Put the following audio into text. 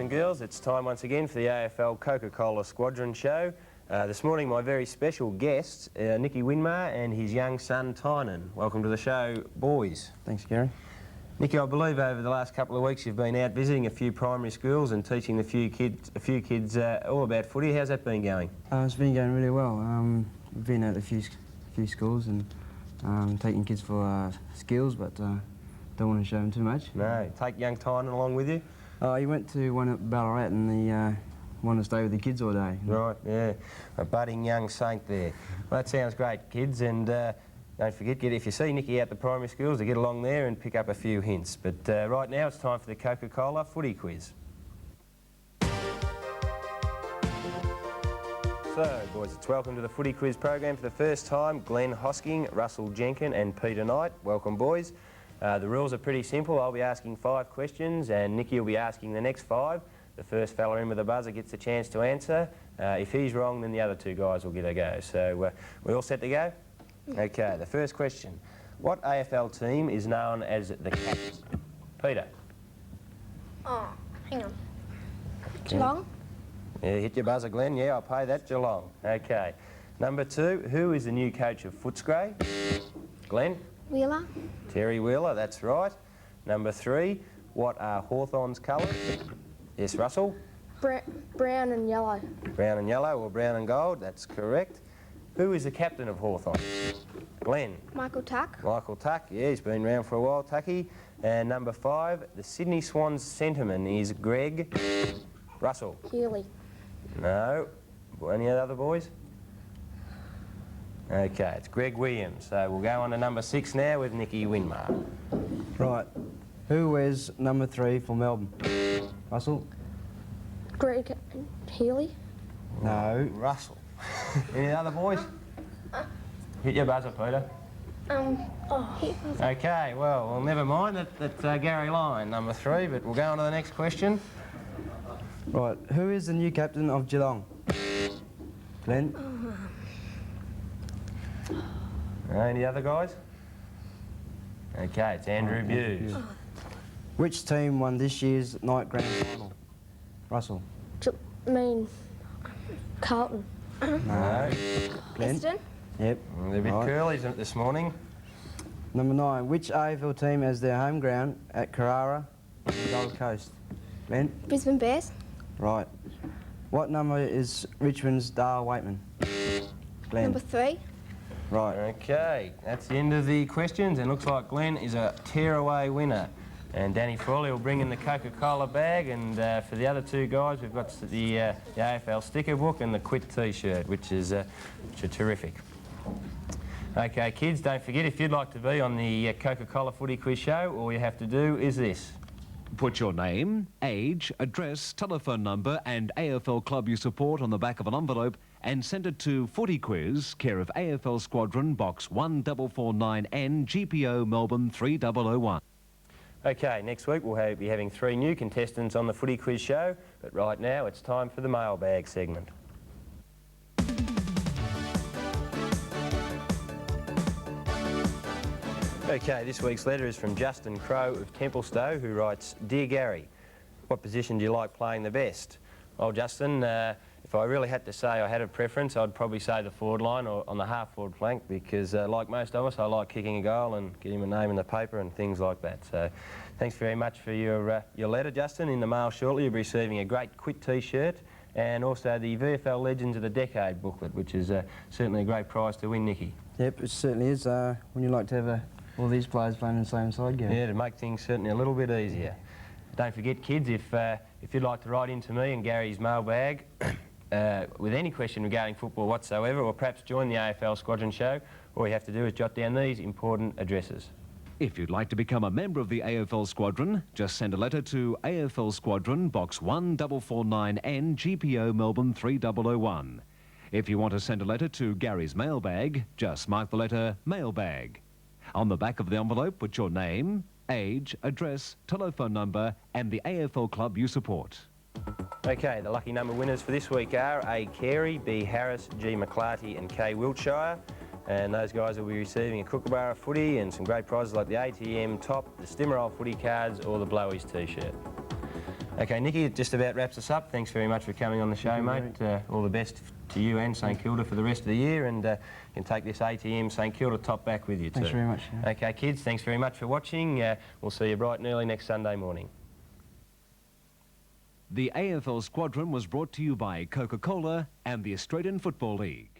and girls, it's time once again for the AFL Coca-Cola Squadron show. This morning my very special guests, Nicky Winmar and his young son Tynan. Welcome to the show, boys. Thanks, Gary. Nicky, I believe over the last couple of weeks you've been out visiting a few primary schools and teaching a few kids all about footy. How's that been going? It's been going really well. We've been at a few schools and taking kids for skills, but don't want to show them too much. No. Take young Tynan along with you? He went to one at Ballarat and he wanted to stay with the kids all day. Right, yeah. A budding young saint there. Well, that sounds great, kids, and don't forget, if you see Nicky out the primary schools, to get along there and pick up a few hints. But right now it's time for the Coca-Cola Footy Quiz. So, boys, it's welcome to the Footy Quiz program for the first time. Glen, Hosking, Russell, Jenkin and Peter Knight. Welcome, boys. The rules are pretty simple. I'll be asking 5 questions and Nicky will be asking the next 5. The first fella in with the buzzer gets a chance to answer. If he's wrong, then the other 2 guys will get a go. So, we all set to go? Okay, the first question. What AFL team is known as the Cats? Peter? Oh, hang on. Geelong? Yeah, hit your buzzer, Glenn. Yeah, I'll pay that. Geelong. Okay. Number 2, who is the new coach of Footscray? Glenn? Wheeler? Terry Wheeler, that's right. Number 3, what are Hawthorn's colours? Yes, Russell? Brown and yellow. Brown and yellow, or brown and gold, that's correct. Who is the captain of Hawthorn? Glenn? Michael Tuck? Michael Tuck, yeah, he's been around for a while, Tucky. And number 5, the Sydney Swans centreman is Greg? Russell? Healy. No. Any other boys? Okay, it's Greg Williams. So we'll go on to number 6 now with Nicky Winmar. Right. Who wears number 3 for Melbourne? Russell? Greg Healy? No. Russell. Any other boys? Hit your buzzer, Peter. Okay, well, never mind. That's Gary Lyon, number 3, but we'll go on to the next question. Right. Who is the new captain of Geelong? Glen? Any other guys? Okay, it's Andrew Buse. Which team won this year's night grand final? Russell? Carlton. No. Glen? Essendon? Yep. They're a bit curly this morning. Number 9. Which AFL team has their home ground at Carrara on the Gold Coast? Glen? Brisbane Bears? Right. What number is Richmond's Dale Waitman? Glen? Number 3. Right. Okay, that's the end of the questions, and looks like Glenn is a tearaway winner. And Danny Frawley will bring in the Coca-Cola bag, and for the other 2 guys, we've got the AFL sticker book and the Quit T-shirt, which are terrific. Okay, kids, don't forget, if you'd like to be on the Coca-Cola Footy Quiz show, all you have to do is this. Put your name, age, address, telephone number and AFL club you support on the back of an envelope and send it to Footy Quiz, care of AFL Squadron, Box 1449N, GPO, Melbourne 3001. Okay, next week we'll be having 3 new contestants on the Footy Quiz show, but right now it's time for the mailbag segment. Okay, this week's letter is from Justin Crow of Templestowe, who writes, Dear Gary, what position do you like playing the best? Well, Justin, if I really had to say I had a preference, I'd probably say the forward line or on the half-forward flank because, like most of us, I like kicking a goal and getting my name in the paper and things like that. So thanks very much for your letter, Justin. In the mail shortly you'll be receiving a great Quit T-shirt and also the VFL Legends of the Decade booklet, which is certainly a great prize to win, Nicky. Yep, it certainly is. When you like to have all these players playing on the same side, Gary. Yeah, to make things certainly a little bit easier. Don't forget, kids, if you'd like to write into me and Gary's mailbag with any question regarding football whatsoever, or perhaps join the AFL Squadron show, all you have to do is jot down these important addresses. If you'd like to become a member of the AFL Squadron, just send a letter to AFL Squadron, Box 1449N, GPO, Melbourne 3001. If you want to send a letter to Gary's mailbag, just mark the letter Mailbag. On the back of the envelope, put your name, age, address, telephone number and the AFL club you support. Okay, the lucky number winners for this week are A. Carey, B. Harris, G. McClarty and K. Wiltshire. And those guys will be receiving a Kookaburra footy and some great prizes like the ATM top, the Stimmerol footy cards or the Blowies T-shirt. Okay, Nicky, it just about wraps us up. Thanks very much for coming on the show, mate. All the best to you and St Kilda for the rest of the year, and you can take this ATM St Kilda top back with you too. Thanks very much. Yeah. Okay, kids, thanks very much for watching. We'll see you bright and early next Sunday morning. The AFL Squadron was brought to you by Coca-Cola and the Australian Football League.